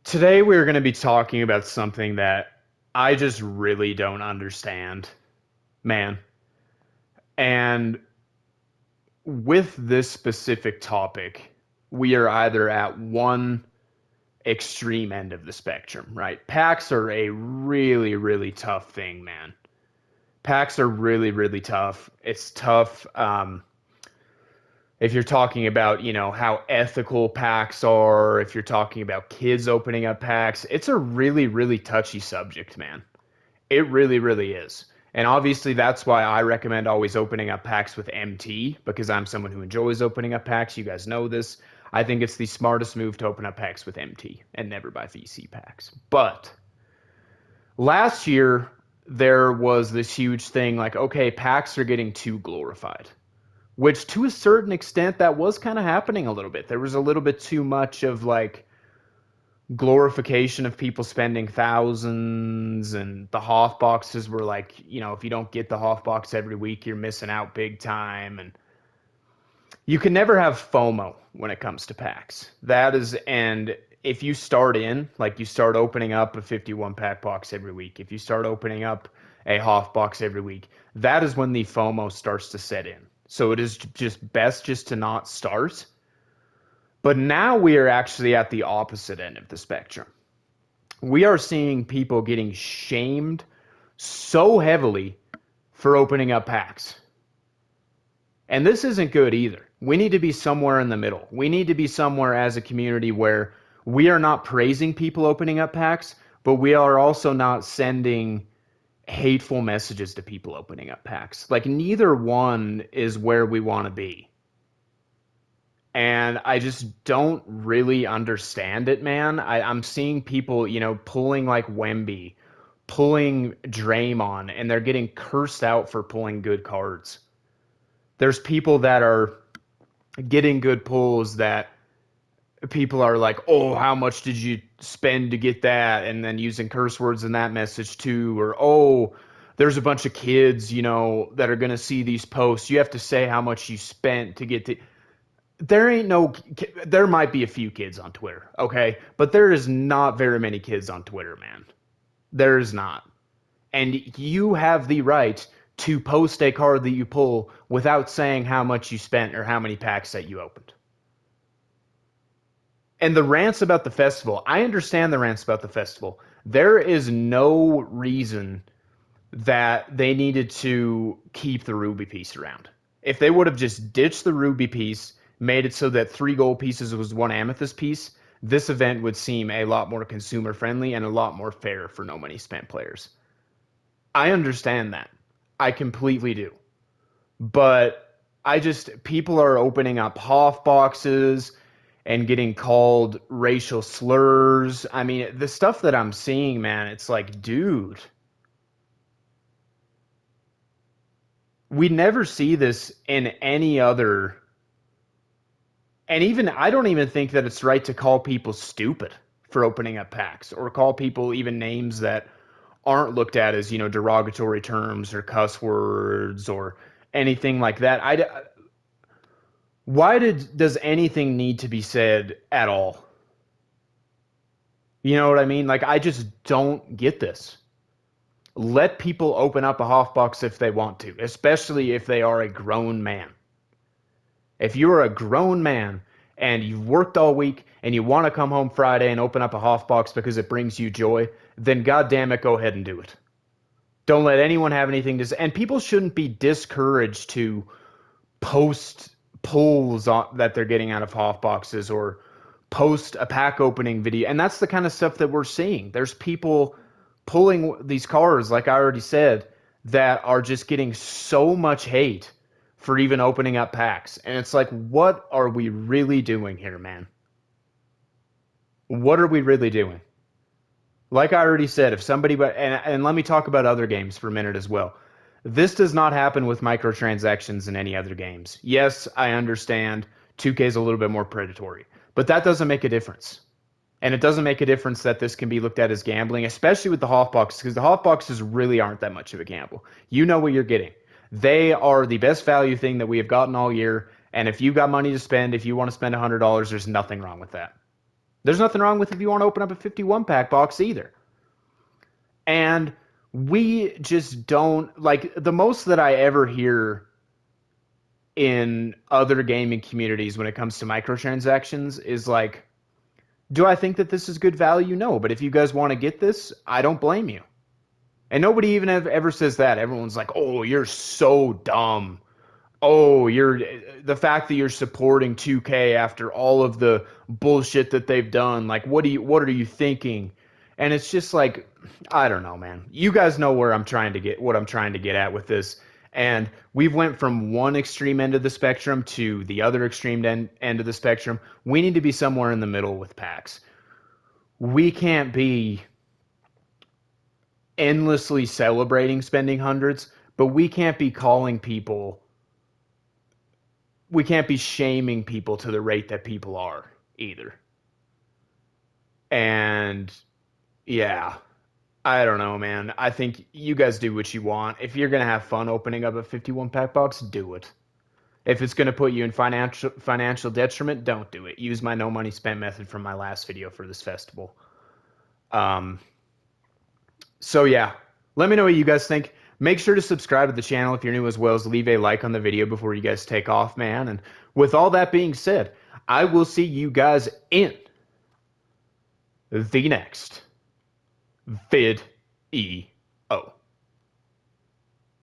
Today we're going to be talking about something that I just really don't understand, man. And with this specific topic, we are either at one extreme end of the spectrum, right? Packs are a really, really tough thing, man. Packs are really, really tough. It's tough. If you're talking about, how ethical packs are, if you're talking about kids opening up packs, it's a really, really touchy subject, man. It really, really is. And obviously, that's why I recommend always opening up packs with MT because I'm someone who enjoys opening up packs. You guys know this. I think it's the smartest move to open up packs with MT and never buy VC packs. But last year, there was this huge thing like, okay, packs are getting too glorified, which to a certain extent, that was kind of happening a little bit. There was a little bit too much of like, glorification of people spending thousands, and the Hoth boxes were like, if you don't get the Hoth box every week, you're missing out big time. And you can never have FOMO when it comes to packs. And if you start like you start opening up a 51 pack box every week, if you start opening up a Hoth box every week, that is when the FOMO starts to set in. So it is just best just to not start. But now we are actually at the opposite end of the spectrum. We are seeing people getting shamed so heavily for opening up packs. And this isn't good either. We need to be somewhere in the middle. We need to be somewhere as a community where we are not praising people opening up packs, but we are also not sending hateful messages to people opening up packs. Like, neither one is where we want to be. And I just don't really understand it, man. I'm seeing people, pulling like Wemby, pulling Draymond, and they're getting cursed out for pulling good cards. There's people that are getting good pulls that people are like, oh, how much did you spend to get that? And then using curse words in that message too. Or, oh, there's a bunch of kids, that are going to see these posts. You have to say how much you spent to get to. There might be a few kids on Twitter, okay? But there is not very many kids on Twitter, man. There is not. And you have the right to post a card that you pull without saying how much you spent or how many packs that you opened. And the rants about the festival, I understand the rants about the festival. There is no reason that they needed to keep the ruby piece around. If they would have just ditched the ruby piece, made it so that 3 gold pieces was 1 amethyst piece, this event would seem a lot more consumer friendly and a lot more fair for no money spent players. I understand that. I completely do. But people are opening up Hoth boxes and getting called racial slurs. I mean, the stuff that I'm seeing, man, it's like, dude, we never see this in any other. And even I don't even think that it's right to call people stupid for opening up packs or call people even names that aren't looked at as, derogatory terms or cuss words or anything like that. Does anything need to be said at all? You know what I mean? Like, I just don't get this. Let people open up a Hoth box if they want to, especially if they are a grown man. If you're a grown man and you've worked all week and you want to come home Friday and open up a Hoth box because it brings you joy, then goddamn it, go ahead and do it. Don't let anyone have anything to say. And people shouldn't be discouraged to post pulls that they're getting out of Hoth boxes or post a pack opening video. And that's the kind of stuff that we're seeing. There's people pulling these cards, like I already said, that are just getting so much hate for even opening up packs. And it's like, what are we really doing here, man? What are we really doing? Like I already said, if somebody, and let me talk about other games for a minute as well. This does not happen with microtransactions in any other games. Yes, I understand 2K is a little bit more predatory, but that doesn't make a difference. And it doesn't make a difference that this can be looked at as gambling, especially with the Hoth boxes, because the Hoth boxes really aren't that much of a gamble. You know what you're getting. They are the best value thing that we have gotten all year. And if you've got money to spend, if you want to spend $100, there's nothing wrong with that. There's nothing wrong with if you want to open up a 51 pack box either. And we just don't like the most that I ever hear in other gaming communities when it comes to microtransactions is like, do I think that this is good value? No, but if you guys want to get this, I don't blame you. And nobody even ever says that. Everyone's like, "Oh, you're so dumb. Oh, you're the fact that you're supporting 2K after all of the bullshit that they've done. Like, what are you thinking?" And it's just like, I don't know, man. You guys know where I'm trying to get what I'm trying to get at with this. And we've went from one extreme end of the spectrum to the other extreme end of the spectrum. We need to be somewhere in the middle with packs. We can't be endlessly celebrating spending hundreds, but we can't be shaming people to the rate that people are either. And yeah, I don't know, man. I think you guys do what you want. If you're gonna have fun opening up a 51 pack box, do it. If it's gonna put you in financial detriment, don't do it. Use my no money spent method from my last video for this festival. Um, So yeah, let me know what you guys think. Make sure to subscribe to the channel if you're new, as well as leave a like on the video before you guys take off, man. And with all that being said, I will see you guys in the next video.